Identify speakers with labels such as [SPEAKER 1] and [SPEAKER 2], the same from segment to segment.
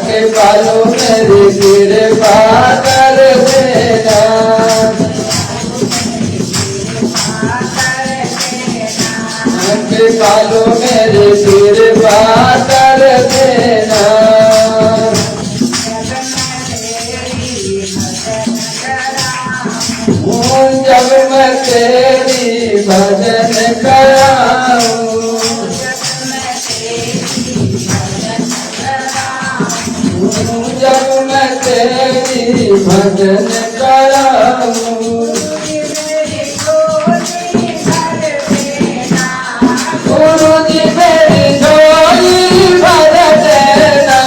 [SPEAKER 1] के बालों मेरी कृपा कर देना, के बालों मेरी कृपा कर देना। जब मैं तेरी भजन कराऊं, जब मैं तेरी भजन कराऊं, गुरु जी मेरी झोली भर देना,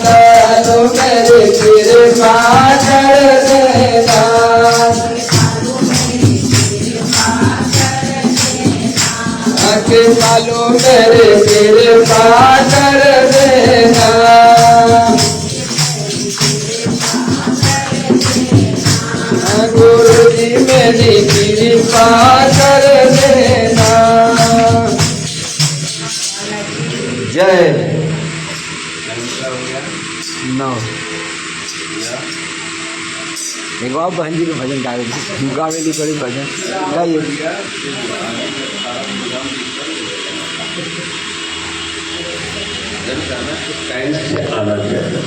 [SPEAKER 1] दयालु मेरी कृपा कर देना, कृपालु मेरी कृपा कर देना, गुरु जी मेरी कृपा कर देना। जय नौ एक बार बहन जी के भजन गावेली बड़ी भजन गाइए।
[SPEAKER 2] टाइम से आना चाहिए,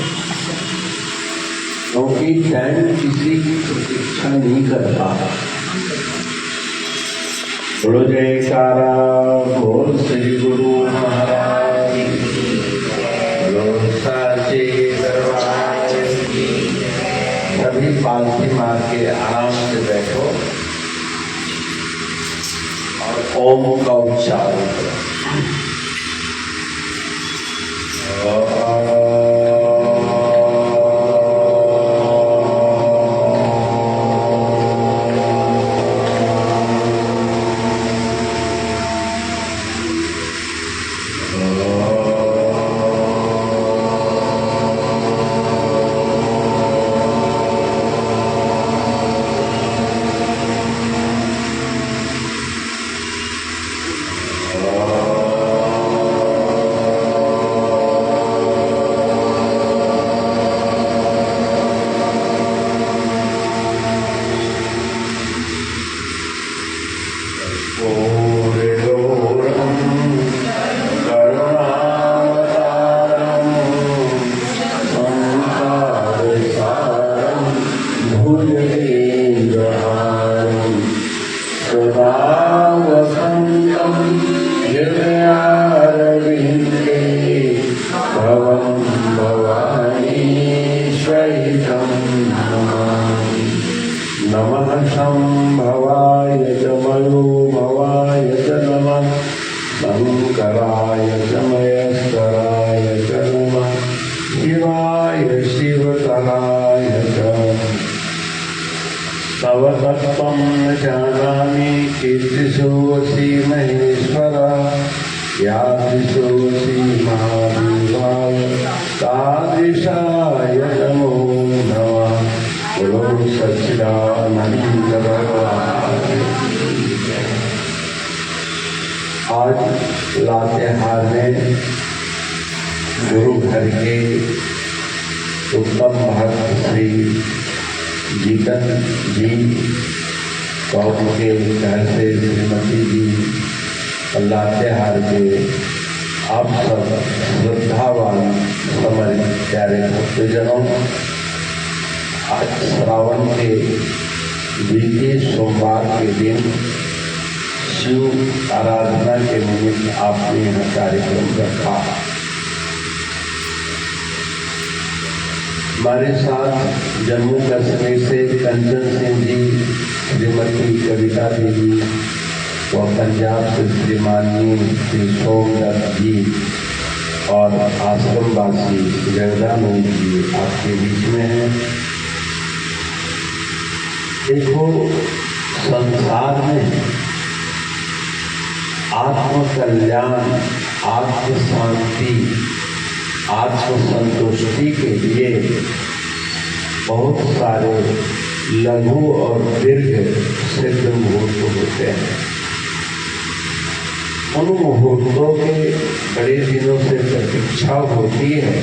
[SPEAKER 2] क्योंकि टाइम किसी की प्रतीक्षा नहीं करता। बोलो जयकारा बोल श्री गुरु महाराज, बोलो साचे दरबार की। सभी पालथी मार के आराम से बैठो और ओम का उच्चारण करो। नमः शंभवाय च मयोभवाय च नमः शंकराय च मयस्कराय च नमः शिवाय शिवतराय च। तव तत्त्वं न जानामि कीर्तिशोऽसि महेश्वर, यादृशोऽसि महादेवाय तादृशाय नमो नमः। बोलो सच्चिदानंद भगवान। आज लातेहार में गुरु घर के उत्तम भक्त श्री जीतन जी और उनके घर से श्रीमती जी लातेहार के आप सब श्रद्धावान समर्पित प्यारे भक्तजनों, आज श्रावण के द्वितीय सोमवार के दिन शिव आराधना के निमित्त आपने यह कार्यक्रम रखा। हमारे साथ जम्मू कश्मीर से कंचन सिंह जी, श्रीमती कविता देवी व पंजाब से श्रीमानी श्री सोमदत्त जी और आश्रमवासी जगदानंद जी आपके बीच में हैं। देखो, संसार में आत्म कल्याण, आत्म शांति, आत्म संतुष्टि के लिए बहुत सारे लघु और दीर्घ सिद्ध मुहूर्त होते हैं। उन मुहूर्तों के बड़े दिनों से प्रतीक्षा होती है।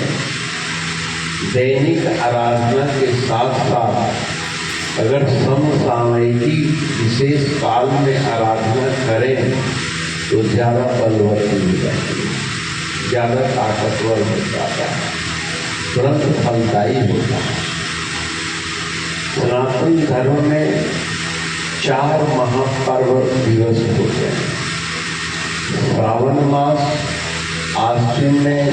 [SPEAKER 2] दैनिक आराधना के साथ साथ अगर समसामयिकी विशेष काल में आराधना करें तो ज़्यादा बलवती हो जाती है, ज़्यादा ताकतवर हो जाता है, तुरंत फलदायी होता है। सनातन धर्म में 4 महापर्व दिवस होते हैं। श्रावण मास, आश्विन में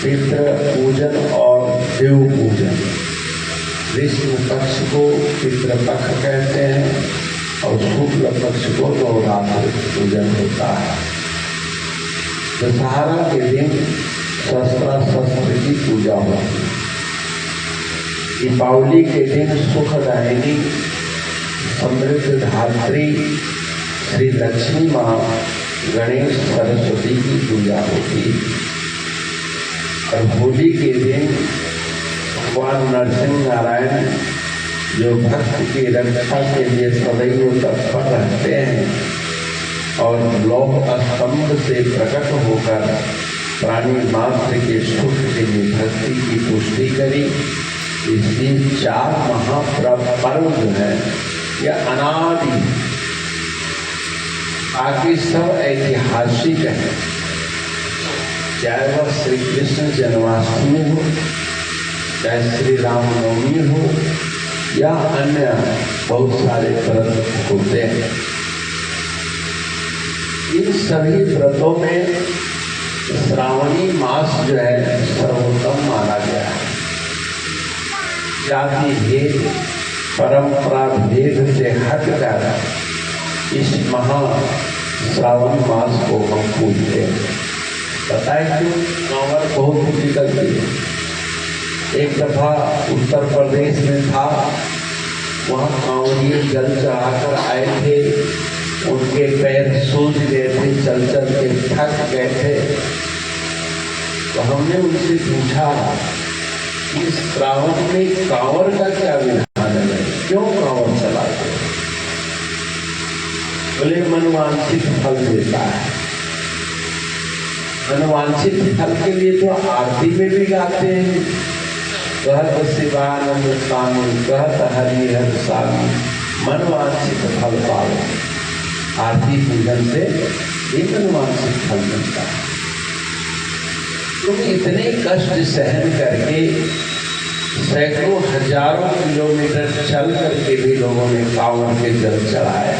[SPEAKER 2] पितृ पूजन और देव पूजन, कृष्ण पक्ष को पितृपक्ष कहते हैं और शुक्ल पक्ष को नवरात्र पूजन होता है। दशहरा के दिन शस्त्र की पूजा होती है। दीपावली के दिन सुखदायिनी समृद्ध धात्री श्री लक्ष्मी माँ गणेश सरस्वती की पूजा होती है। और होली के दिन भगवान नरसिंह नारायण जो भक्त की रक्षा के लिए सदैव तत्पर रहते हैं और लौह स्तंभ से प्रकट होकर प्राणी मात्र के सुख के लिए भक्ति की पुष्टि करी। इसलिए 4 महापर्व जो है यह अनादि, बाकी सब ऐतिहासिक है। चाहे वह श्री कृष्ण जन्माष्टमी हो, चाहे श्री रामनवमी हो या अन्य बहुत सारे व्रत होते हैं। इन सभी व्रतों में श्रावणी मास जो है सर्वोत्तम माना गया है। जाति भेद, परंपरा भेद से हटकर इस महा श्रावण मास को हम पूजते हैं। बताए क्यों? कांवर बहुत निकलती है। एक दफा उत्तर प्रदेश में था, वहाँ कांवरिये जल चढ़ाकर आए थे, उनके पैर सूज गए थे, चल चल के थक गए थे। तो हमने उनसे पूछा कि श्रावण में कांवर का क्या विधान है, क्यों कांवर चलाते? बोले मनवांछित फल देता है। मनवांछित फल के लिए तो आरती में भी गाते हैं, कहत शिवानंद स्वामी कहत हरिहर स्वामी मनवांछित फल पाओ। आरती पूजन से भी मनवांछित फल मिलता है। तुम इतने कष्ट सहन करके सैकड़ों हजारों किलोमीटर चल करके भी लोगों ने कांवर के जल चढ़ाया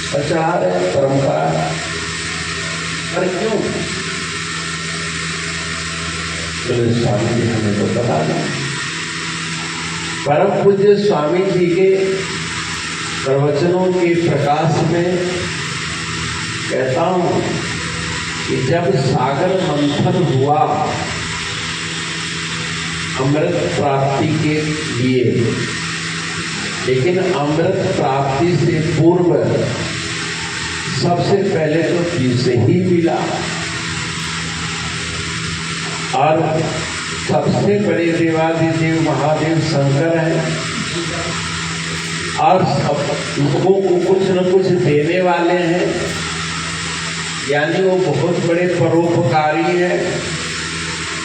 [SPEAKER 2] और चढ़ा रहे, परंपरा। पर क्यों? स्वामी जी हमें तो बता दें। परम पूज्य स्वामी जी के प्रवचनों के प्रकाश में कहता हूं कि जब सागर मंथन हुआ अमृत प्राप्ति के लिए, लेकिन अमृत प्राप्ति से पूर्व सबसे पहले तो विष ही मिला और सबसे बड़े देवादिदेव महादेव शंकर हैं और सबको कुछ न कुछ देने वाले हैं, यानी वो बहुत बड़े परोपकारी हैं।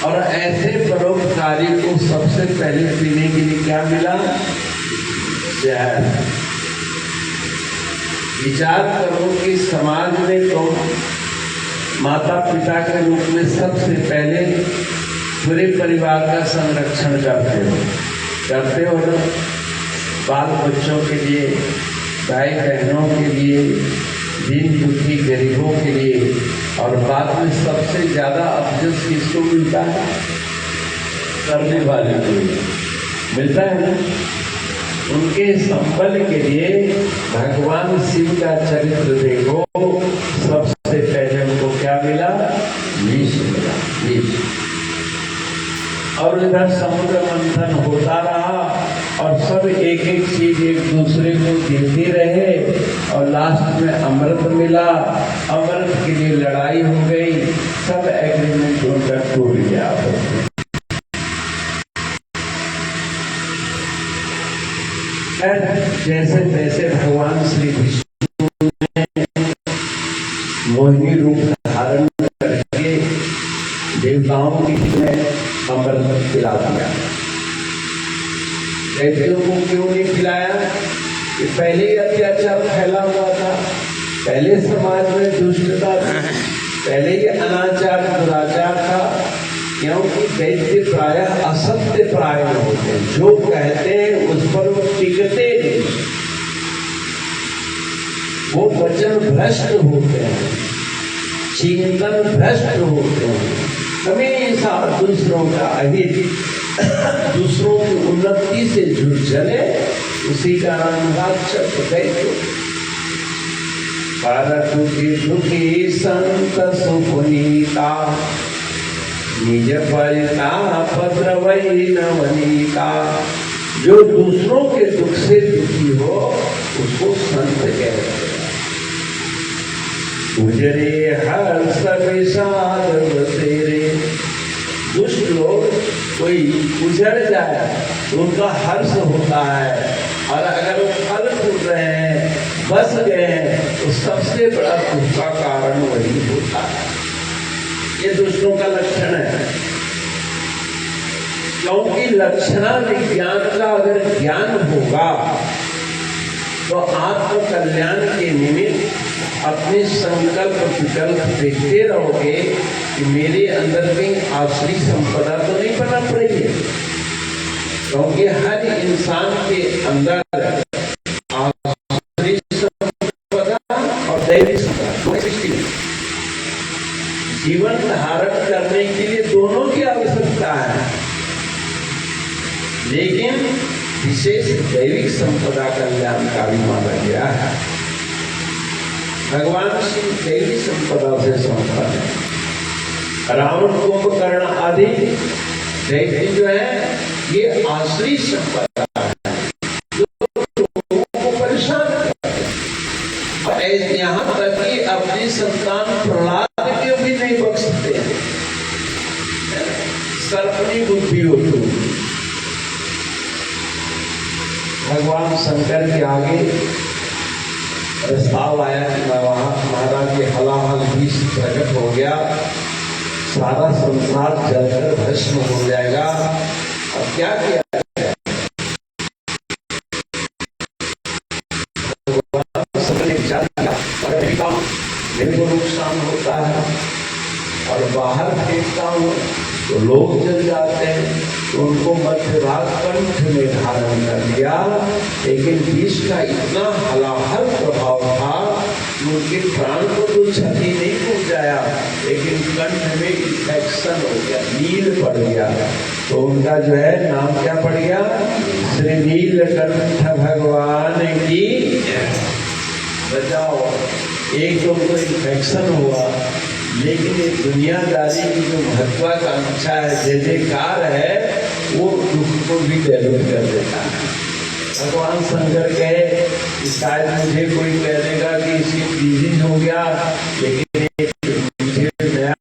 [SPEAKER 2] और ऐसे परोपकारी को सबसे पहले पीने के लिए क्या मिला? जहर। विचार करो कि समाज में तो माता पिता के रूप में सबसे पहले पूरे परिवार का संरक्षण करते हो ना, बाल बच्चों के लिए, भाई बहनों के लिए, दीन दुखी गरीबों के लिए। और बाद में सबसे ज्यादा अफजस किसको मिलता है? करने वाले को मिलता है ना। उनके संबल के लिए भगवान शिव का चरित्र देखो, सबसे पहले उनको क्या मिला? विष मिला, विष। और इधर समुद्र मंथन होता रहा और सब एक एक चीज एक दूसरे को देते रहे और लास्ट में अमृत मिला। अमृत के लिए लड़ाई हो गई, सब एग्रीमेंट उनका टूट गया। जैसे तैसे भगवान श्री विष्णु ने मोहिनी रूप वेश्याओं की में अमृत खिला दिया। दैत्यों को क्यों नहीं खिलाया? कि पहले ही अत्याचार फैला हुआ था, पहले समाज में दुष्टता थी, पहले ही अनाचार दुराचार था। क्योंकि दैत्य प्रायः असत्य प्राय होते हैं, जो कहते हैं उस पर वो टिकते नहीं, वो वचन भ्रष्ट होते हैं, चिंतन भ्रष्ट होते हैं, हमेशा दूसरों का अहित, दूसरों की उन्नति से जुड़ चले, उसी का नाम राक्षस दैत्य। दुखी दुखी संत सुपुनीता, निज परिताप द्रवई नवनीता। जो दूसरों के दुख से दुखी हो उसको संत कहते हैं। गुजरे हर्ष विषाद बसेरे, दुष्ट लोग कोई गुजर जाए तो उनका हर्ष होता है, और अगर वो फल फूट रहे हैं, बस गए हैं, तो सबसे बड़ा दुख का कारण वही होता है। ये दुष्टों का लक्षण है। क्योंकि लक्षणा विज्ञान का अगर ज्ञान होगा तो आत्म कल्याण के निमित्त अपने संकल्प विकल्प देखते रहोगे कि मेरे अंदर कहीं आसुरी संपदा तो नहीं बना पड़ी है। क्योंकि हर इंसान के अंदर आसुरी संपदा और दैविक संपदा जीवन धारण करने के लिए दोनों की आवश्यकता है, लेकिन विशेष दैविक संपदा कल्याणकारी माना गया है। भगवान श्री दैविक संपदा से संपन्न है। रावण कुंभकर्ण आदि दैवी जो है ये आसुरी संपदा है, जो लोगों को परेशान करते हैं। यहाँ तक कि अपनी संतान प्रहलाद के भी नहीं बख्शते हैं, सर्पनी बुद्धि होती। भगवान शंकर के आगे प्रस्ताव आया कि महाराज के हलाहल विष प्रकट हो गया, सारा संसार जलकर भस्म हो जाएगा, अब क्या किया जाए? मेरे को नुकसान होता है और बाहर फेंकता हूँ तो लोग जल जाते हैं, तो उनको मध्य भाग कंठ में धारण कर लिया। लेकिन विष का इतना हलाहल प्रभाव था कि उनके प्राण को तो क्षति नहीं पहुंचाया, लेकिन कंठ में इन्फेक्शन हो गया, नील पड़ गया। तो उनका जो है नाम क्या पड़ गया? श्री नीलकंठ भगवान की बचाओ। एक तो उनको इन्फेक्शन हुआ, लेकिन ये दुनियादारी की जो महत्वाकांक्षा है, जय जयकार है, वो दुख को भी डेवलप कर देता है। भगवान शंकर कहे कि शायद मुझे कोई कह देगा कि इसी डिजीज हो गया, लेकिन मुझे नया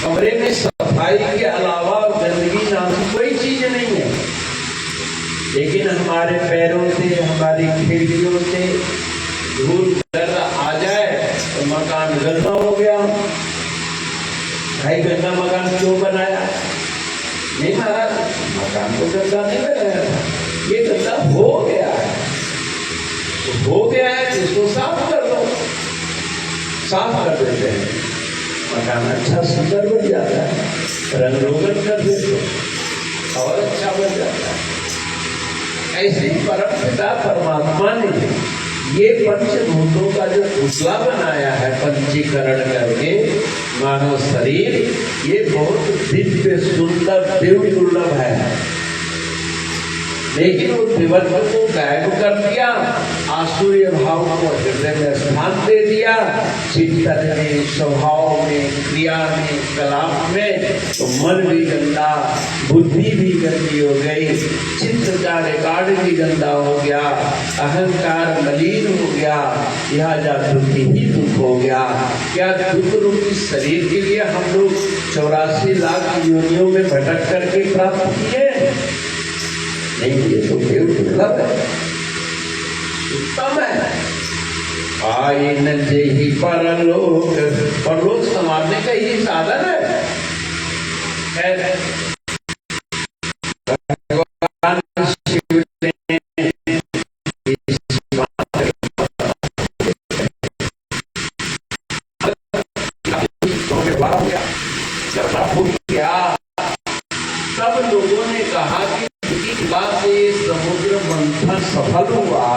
[SPEAKER 2] कमरे में सफाई के अलावा गंदगी नाम की कोई चीज नहीं है, लेकिन हमारे पैरों से, हमारी खिड़कियों से धूल गंदा आ जाए तो मकान गंदा हो गया। भाई गंदा मकान क्यों बनाया? नहीं महाराज, मकान को गंदा नहीं बनाया था, ये गंदा हो गया है। तो हो गया है, इसको साफ कर दो। साफ कर देते हैं, मकान अच्छा सुंदर बन जाता है, रंग रोगन कर देते और अच्छा बन जाता है। ऐसे ही परम पिता परमात्मा ने ये पंचभूतों का जो पुतला बनाया है पंचीकरण करके मानव शरीर, ये बहुत दिव्य सुंदर देव दुर्लभ है, लेकिन वो दिवत्व को गायब कर दिया, आसुरी भाव को हृदय में स्थान दे दिया, चिंतन में, स्वभाव में, क्रिया में, कलाप में, तो मन भी गंदा, बुद्धि भी गंदी हो गई, चित्त का रिकॉर्ड भी गंदा हो गया, अहंकार मलिन हो गया, लिहाजा दुखी ही दुख हो गया। क्या दुख रूपी शरीर के लिए हम लोग 84 लाख योनियों में भटक करके प्राप्त किए? नहीं, ये तो देव दुर्लभ है, उत्तम है। आए न जेहि परलोक, परलोक संवारने का ये साधन है। भगवान शिव ने सब लोगों ने कहा कि से समुद्र मंथन सफल हुआ,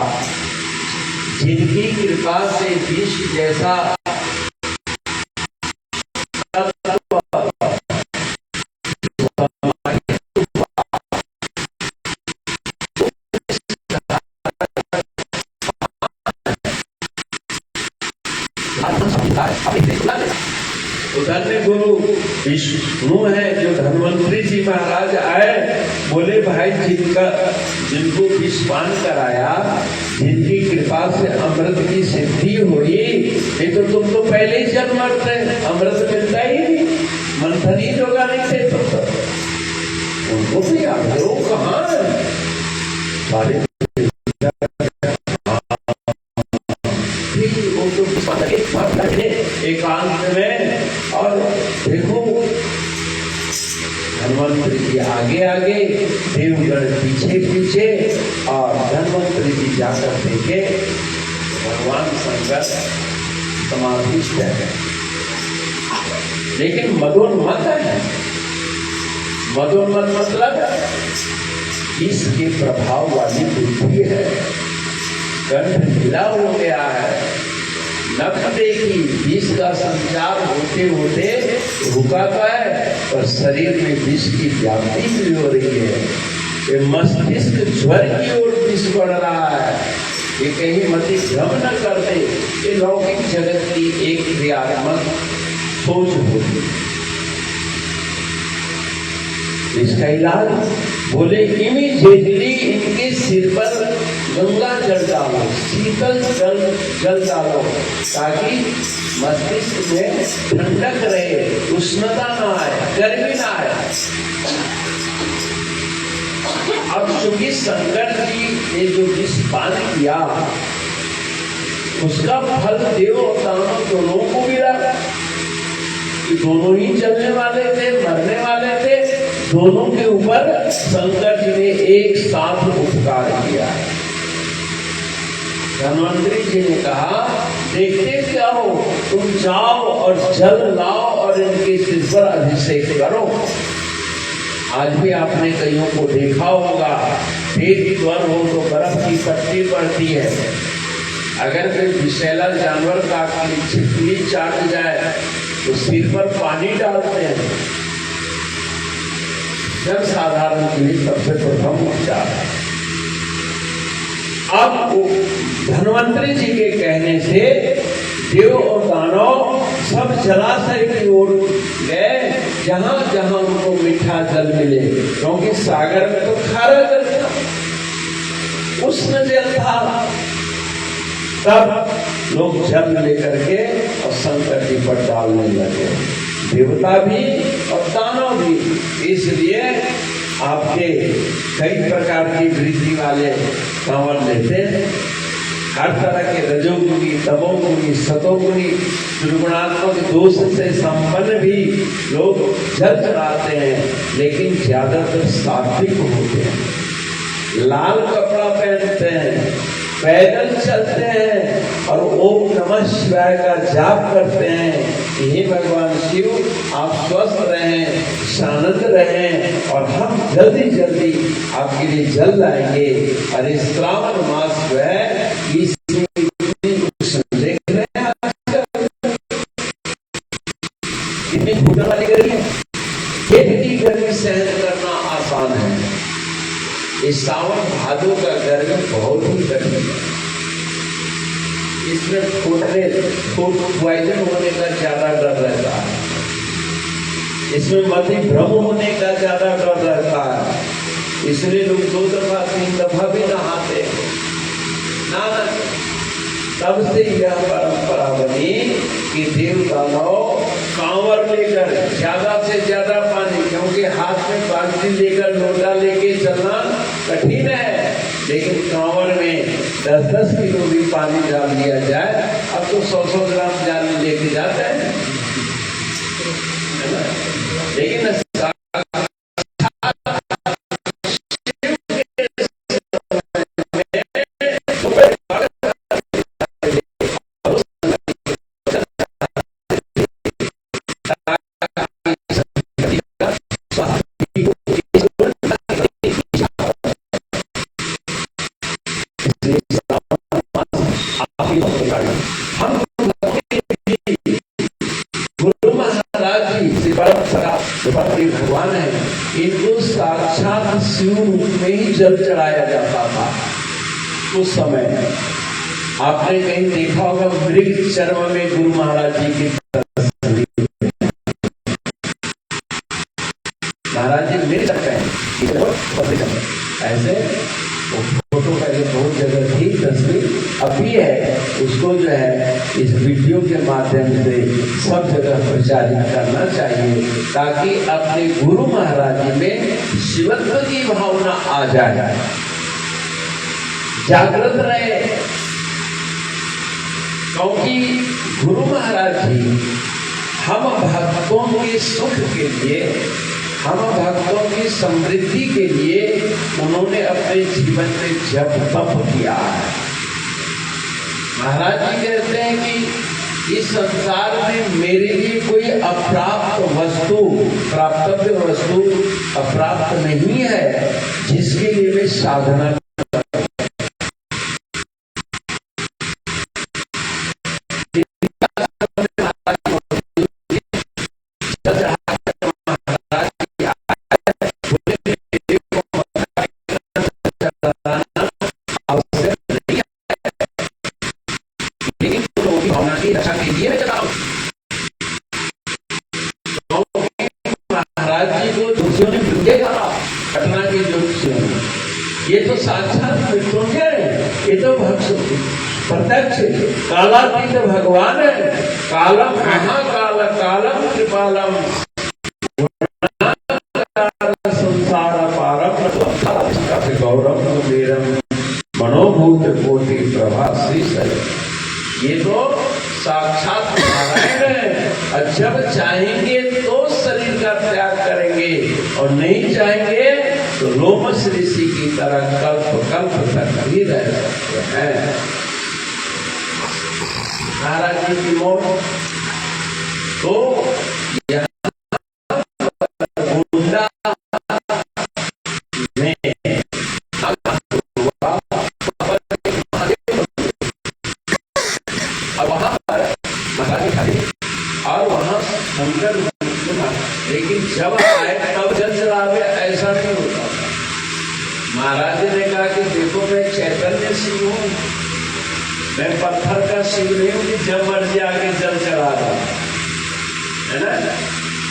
[SPEAKER 2] जिनकी कृपा से विष जैसा उधर में गुरु विष्णु है जो धन्वंतरी जी महाराज आए, बोले भाई जिनको विषपान कराया, जिनकी कृपा से अमृत की सिद्धि हुई, नहीं तो तुम तो पहले ही जन्म मरते, अमृत मिलता ही नहीं, मंथन ही जोगा नहीं थे तुम तो। उनको भी आग्रह कहाँ सारे एकांत में, और देखो धन्वंतरी जी आगे आगे, देवगण पीछे पीछे, और धन्वंतरी जी जाकर देखे भगवान शंकर समाधिस्थ है, लेकिन मदोन्मत्त है। मदोन्मत्त मतलब इसके प्रभाव वाली बुद्धि है, कंठ ढीला हो गया है, नख देखी, विष का संचार होते होते रुका तो है, पर शरीर में विष की व्याप्ति भी हो रही है। ये मस्तिष्क ज्वर की ओर विष बढ़ रहा है। ये कहीं मति भ्रम न कर दे, ये लौकिक जगत की एक क्रियात्मक सोच होती। इसका इलाज बोले इमीडिएटली इनके सिर पर गंगा जल डालो, शीतल जल डालो, ताकि मस्तिष्क में ठंडक रहे, उष्णता ना आए, गर्मी ना आए। अब चूंकि शंकर जी ने जो विषपान किया, उसका फल देव और दानव दोनों को मिला, दोनों ही जलने वाले थे, मरने वाले थे, दोनों के ऊपर शंकर जी ने एक साथ उपकार किया। धन्वंतरी जी ने कहा देखते क्या हो, तुम जाओ और जल लाओ और इनके सिर पर अभिषेक करो। आज भी आपने कईयों को देखा होगा, पेट ज्वर हो तो बर्फ की पट्टी पड़ती है, अगर कोई विषैला जानवर का छिपकली चाट जाए तो सिर पर पानी डालते हैं। जब साधारण के लिए सबसे प्रथम उपचार है। अब धन्वंतरी जी के कहने से देव और दानव सब जलाशय की ओर गए, जहां जहां उनको मीठा जल मिले, क्योंकि सागर में तो खारा जल था, उष्ण जल था। तब लोग जल लेकर के और शंकर जी पर डालने लगे, देवता भी और दानव भी। इसलिए आपके कई प्रकार की वृद्धि वाले कांवर लेते हैं, हर तरह के रजोगुणी, तमोगुणी, सतोगुणी, दुर्गुणात्मक दोष से संपन्न भी लोग जल चढ़ाते हैं, लेकिन ज्यादातर सात्विक होते हैं, लाल कपड़ा पहनते हैं, पैदल चलते हैं और ओम नमः शिवाय का जाप करते हैं। हे भगवान शिव आप स्वस्थ रहें, शांत रहें, और हम जल्दी जल्दी आपके लिए जल लाएंगे। और इस श्रावण मास जो है इस सावन भादों का गर्मी बहुत ही कठिन है। इसमें पॉइजन होने का ज्यादा डर रहता है, इसमें मति भ्रम होने का ज्यादा डर रहता है। इसलिए लोग 2 दफा 3 दफा भी नहाते हैं ना। तब से यह परंपरा बनी कि देवता लोग कांवर लेकर ज्यादा से ज्यादा पानी, क्योंकि हाथ में बाल्टी लेकर लोटा लेके चलना कठिन है, लेकिन कांवर में 10-10 किलो भी पानी डाल दिया जाए। अब तो 100-100 ग्राम जाल लेके जाते हैं, है ना। लेकिन भगवान है, इनको साक्षात शिव रूप में ही जल चढ़ाया जाता था। उस समय आपने कहीं देखा होगा मृग चर्म में गुरु महाराज जी की महाराज जी मृग ऐसे फोटो पहले बहुत जगह थी, तस्वीर अभी है, उसको जो है इस वीडियो के माध्यम से सब जगह प्रचारित करना चाहिए, ताकि अपने गुरु महाराज जी में शिवत्व की भावना आ जाए, जागृत रहे। क्योंकि गुरु महाराज जी हम भक्तों के सुख के लिए, हम भक्तों की समृद्धि के लिए उन्होंने अपने जीवन में जप तप किया है। महाराज जी कहते हैं कि इस संसार में मेरे लिए कोई अप्राप्त वस्तु, प्राप्तव्य वस्तु अप्राप्त नहीं है, जिसके लिए मैं साधना ये तो साक्षात मृत्युंजय है, ये तो प्रत्यक्ष कालातीत भगवान है। कालम महाकाल कालम कृपालम संसार पारम गौरव मेरम मनोभूत कोटि प्रभा श्री सर। ये तो साक्षात नारायण है, और जब चाहेंगे तो शरीर का त्याग करेंगे, और नहीं चाहेंगे तो लोमस ऋषि की तरह कल्प कल्प तक भी रह सकते हैं। महाराज जी की मौत तो और वहां शंकर, लेकिन जब आए तब जल चढ़ावे, ऐसा नहीं होता। महाराज ने कहा कि देखो मैं चैतन्य शिव हूँ, मैं पत्थर का शिव नहीं हूँ कि जब मर्जी आके जल चढ़ा दो, है ना।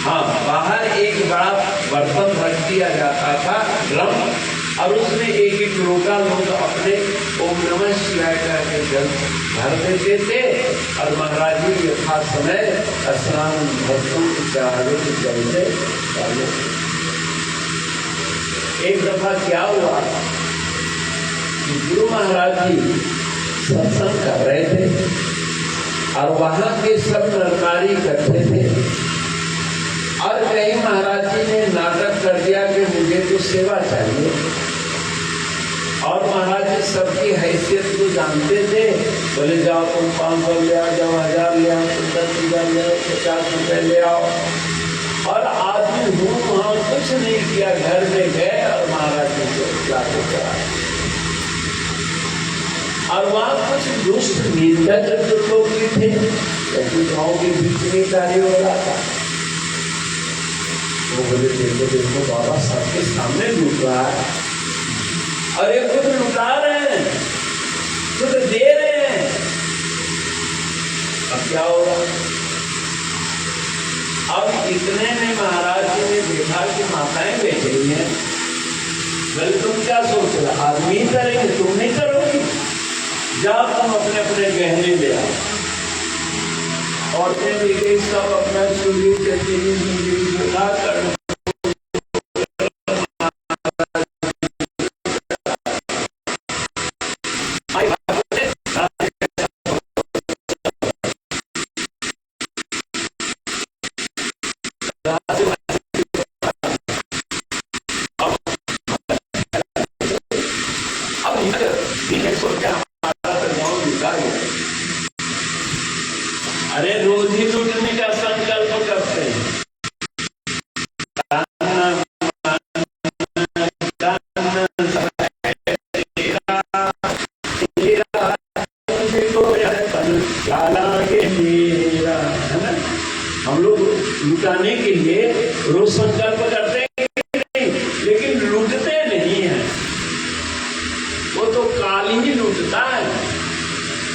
[SPEAKER 2] हाँ, बाहर एक बड़ा बर्तन रख दिया जाता था, ड्रम, और उसमें एक एक लोटा लोग अपने ओम नमः शिवाय करके जल भर देते थे, और महाराज जी यथा समय स्नान भक्तों की चाहते चलते। एक दफा क्या हुआ कि गुरु महाराज जी सत्संग कर रहे थे, और वहां के सब नरनारी इकट्ठे थे, और कहीं महाराज जी ने नाटक कर दिया कि मुझे तो सेवा चाहिए, और महाराज जी सबकी हैसियत को जानते थे। बोले जाओ तुम 500 ले आओ, जाओ 1000 ले आओ, 10,000 ले आओ, 50 रुपए ले आओ। और आदमी हूँ वहाँ कुछ नहीं किया, घर में गए और महाराज जी को लाके चढ़ाया। और वहाँ कुछ दुष्ट निंदक जो लोग भी थे, जैसे गाँव के बीच में कार्य हो रहा था, वो बोले देखो देखो बाबा सबके सामने लूट रहा है, अरे खुद लुटा रहे हैं, खुद दे रहे हैं। अब क्या होगा? अब इतने में महाराज जी ने देखा कि माताएं बैठी हुई हैं। बोले तुम क्या सोच रहे, आदमी करेंगे, तुम नहीं करोगी? जाओ तुम अपने अपने गहने ले आओ। औरतें भी गई, सब अपना चूड़ी चटनी कर अरे रोज ही लूटने का संकल्प करते हैं। हम लोग लुटाने के लिए रोज संकल्प करते हैं, लेकिन लूटते नहीं है। वो तो काल ही लूटता है,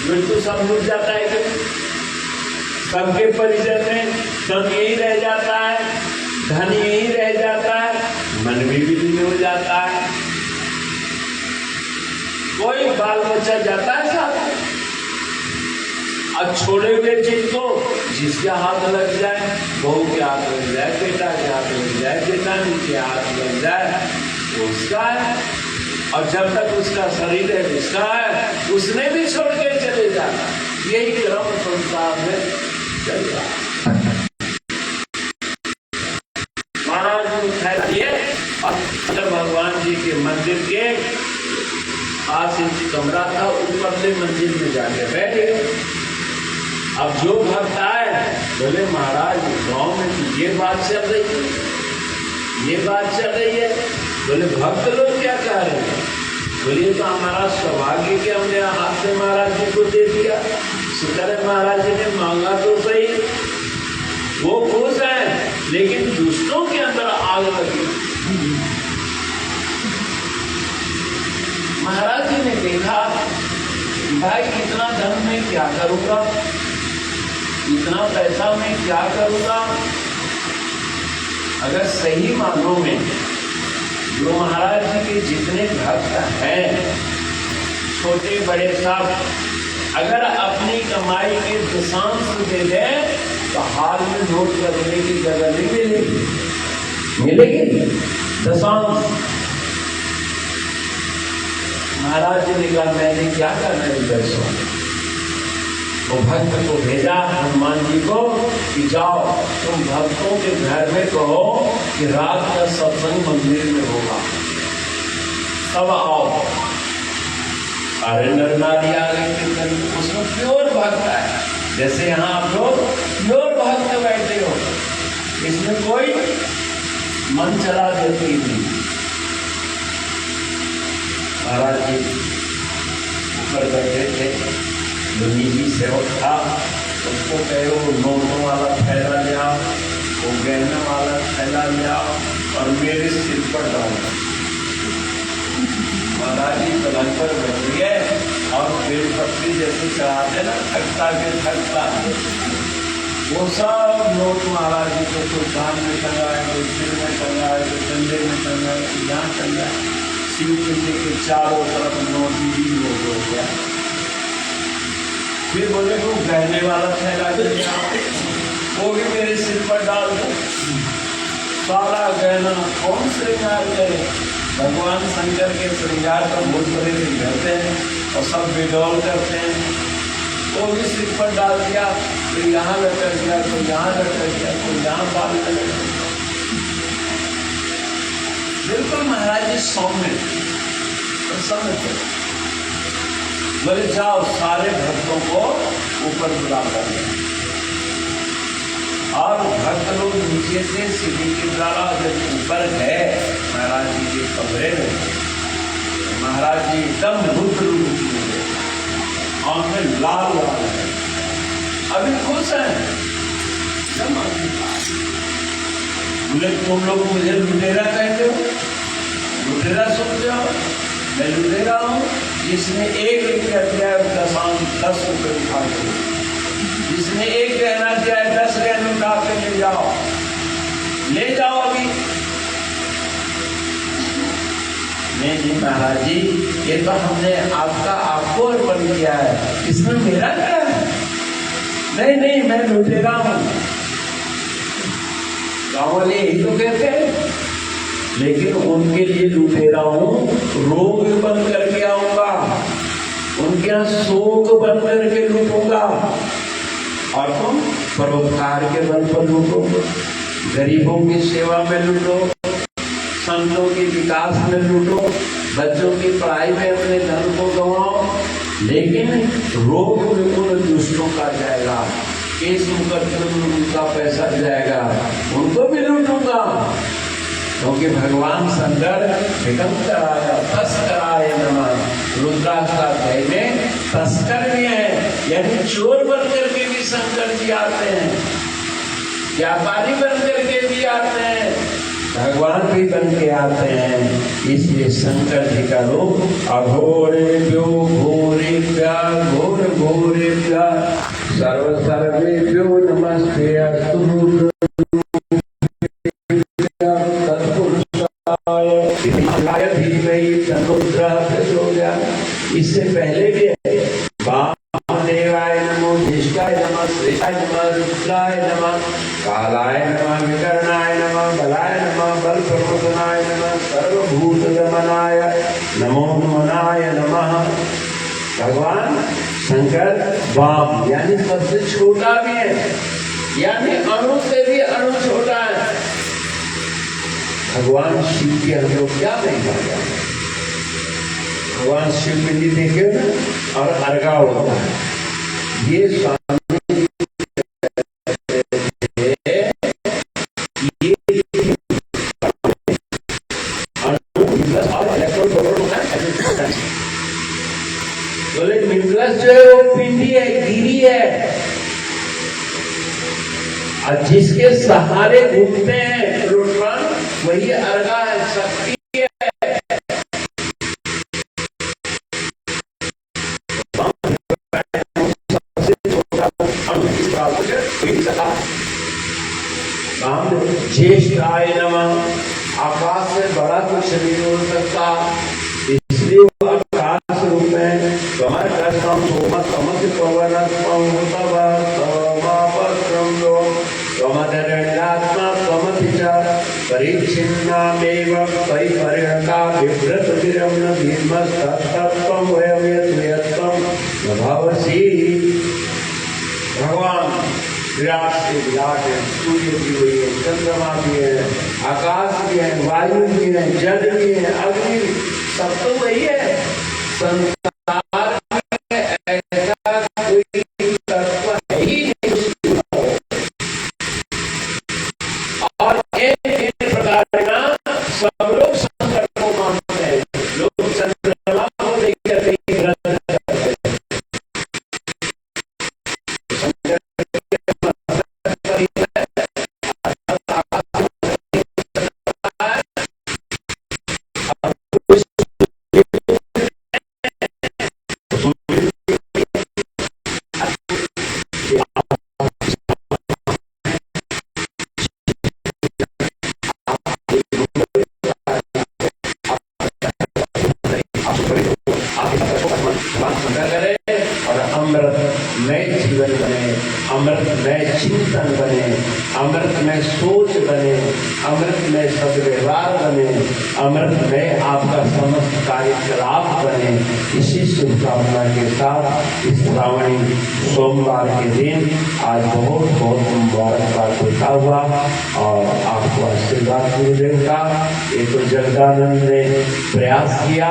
[SPEAKER 2] मृत्यु सब लूट जाता है कि सबके परिजन में सब यही रह जाता है, धन यही रह जाता है, मन भी विलीन हो जाता है। कोई बाल बच्चा जाता है साथ, अब छोड़े हुए चीज को जिसके हाथ लग जाए, बहू के हाथ लग जाए, बेटा के हाथ लग जाए, जेठानी के हाथ लग जाए, वो उसका है। और जब तक उसका शरीर है उसका है, उसने भी छोड़ के चले जाना। यही क्रम संसार में चल रहा। महाराज जी उठाए दिए और भगवान जी के मंदिर के 8 इंच कमरा था, ऊपरले मंदिर में जाके बैठे। अब जो भक्त आए बोले महाराज गांव में तो ये बात चल रही है, ये बात चल रही है। बोले भक्त लोग क्या कह रहे हैं? बोलिए तो हमारा सौभाग्य कि हमने हाथ से महाराज जी को दे दिया। शुक्र है महाराज जी ने मांगा तो सही, वो खुश है, लेकिन दुष्टों के अंदर आग लगी। महाराज जी ने देखा कि भाई इतना धन में क्या करूंगा, इतना पैसा मैं क्या करूंगा। अगर सही मानों में जो महाराज जी के जितने भक्त हैं, छोटे बड़े सब, अगर अपनी कमाई के दशांश दे दें तो हाल में नोट करने की जगह नहीं मिलेगी, मिलेगी दशांश। महाराज जी ने कहा मैंने क्या करना है पैसों। वो भक्त को भेजा हनुमान जी को कि जाओ तुम भक्तों के घर में कहो कि रात का सत्संग मंदिर में होगा, सब आओ। सारे नर नारी आ गए कीर्तन, उसमें प्योर भक्त है। जैसे यहाँ आप लोग प्योर भक्त बैठे हो, इसमें कोई मन चला देती नहीं। महाराज जी ऊपर बैठे थे, जो निजी सेवक था उसको कहे वो नोटों वाला थैला ले आओ, वो गहने वाला थैला ले आओ और मेरे सिर पर डालो। महाराज जी पलंग पर बैठ गए और बेल पत्ती जैसे चढ़ाते ना थकता के थकता, वो सब नोट महाराज जी को कोई कान में टंगाए, कोई सिर में टंगाए, कोई कंधे में टंगाए, कोई यहाँ टंगाए। शिव पिंडी के चारों तरफ नोट ही नोट हो गया। फिर बोले वो गहने वाला थैला वो भी मेरे सिर पर डाल दो। सारा गहना कौन श्रृंगार करे? भगवान शंकर के श्रृंगार का भूत बड़े दिन करते हैं और सब बेडौल करते हैं। वो भी सिर पर डाल दिया, तो यहाँ लटक गया, तो यहाँ लटक गया, तो यहाँ बाल लटक गया। बिल्कुल महाराज जी सौम्य प्रसन्न थे। बोले जाओ सारे भक्तों को ऊपर बुला कर, और भक्त लोग नीचे से सीढ़ी के द्वारा जब ऊपर गए महाराज जी के कमरे में, महाराज जी एकदम रुद्र रूप में, आंखें लाल लाल है, अभी खुश हैं। बोले तुम लोग मुझे लुटेरा कहते हो, लुटेरा सुनते हो?
[SPEAKER 3] मैं लुटेरा हूँ जिसने 1 रुपया दिया है 10 रुपये उठा के, जिसने 1 गहना दिया है 10 गहने उठा के ले जाओ अभी। नहीं महाराज जी, ये तो हमने आपको अर्पण किया है, इसमें मेरा क्या है? नहीं मैं लुटेरा हूं। गाँव वाले यही तो कहते हैं, लेकिन उनके लिए लुटेरा हूं, रोग बन करके आऊंगा, उनके यहाँ शोक बन करके लूटूंगा, और तुम परोपकार के बल पर लूटो, गरीबों की सेवा में लूटो, संतों के विकास में लूटो, बच्चों की पढ़ाई में अपने धन को गंवाओ, लेकिन रोग बिल्कुल दुष्टों का जाएगा, केस मुकदमे उनका पैसा जाएगा, उनको भी लूटूंगा। क्योंकि भगवान शंकर निकंतराय तस्कराय नमः, रुद्राष्टाध्याय में तस्कर भी है, यानी चोर बन करके भी शंकर जी आते हैं, व्यापारी बन करके भी आते हैं, भगवान भी बन के आते हैं। इसलिए शंकर जी का रूप अघोरेभ्यो घोरेभ्यः घोर घोरेभ्यः सर्व सर्वेभ्यो नमस्ते अस्तु तत्पुरुषाय धीमहि तन्नो प्रचोदयात्। इससे पहले भी है वामदेवाय नमो, ज्येष्ठाय नमः, श्रेष्ठाय नमः, रुद्राय नमः, कालाय नमः, विकर्णाय नमः, बलाय नमः, बल प्रबोधनाय नमः, सर्वभूत दमनाय नमो नमनाय नमः। भगवान शंकर वाम यानी सबसे छोटा भी है, यानी अणु से भी अणु छोटा है। भगवान शिव की हम लोग क्या नहीं माना, भगवान शिव पिंडी देखे ना, और अर्घा होता है, ये स्वामी बोले न्यूक्लियस जो है वो पिंडी है, गिरी है, और जिसके सहारे घूमते हैं इलेक्ट्रॉन वही अर्घा है, शक्ति है। ज्येष्ठाय नमः, आकाश से बड़ा कुछ नहीं हो सकता, इसलिए वो आकाश रूप में कमर कस्तम सोम समस्त पवन परीक्षिन्नामेव परिपरिणता विव्रत विरम्न धीमस्तत्त्वं वयव्यत्वं भवसि। भगवान विराट से विराट है, सूर्य भी वही है, चंद्रमा भी है, आकाश भी है, वायु भी है, जल भी है, अग्नि भी, सब तो वही है। संसार में ऐसा कोई तत्व है ही नहीं, और एक प्रकार का सब लोग शंकर को मानते हैं, लोग चंद्रमा को लेकर नहीं करते हैं। और अमृत में जीवन बने, अमृत में चिंतन बने, अमृत में सोच बने, अमृत में सदव्यवहार बने, अमृत में आपका समस्त कार्यकलाप बने। इसी शुभकामना के साथ इस श्रावणी सोमवार के दिन आज बहुत बहुत मुबारकबाद होता हुआ, और आपको आशीर्वाद गुरुदेव का। ये तो जगदानंद ने प्रयास किया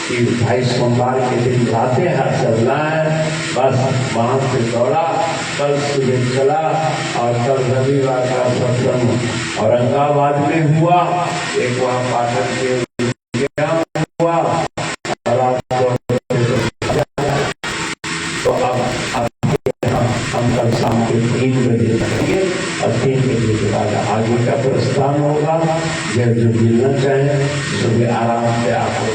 [SPEAKER 3] कि भाई सोमवार के दिन लातेहार चलना है, बस वहाँ से दौड़ा, कल सुबह चला, और कल रविवार का सत्संग औरंगाबाद में हुआ, एक वहाँ पाठक के हुआ, और आज तो अब हम कल शाम के 3 बजे करेंगे, और 3 बजे के बाद आगे का प्रस्थान होगा। जो मिलना चाहे सुबह आराम से आपको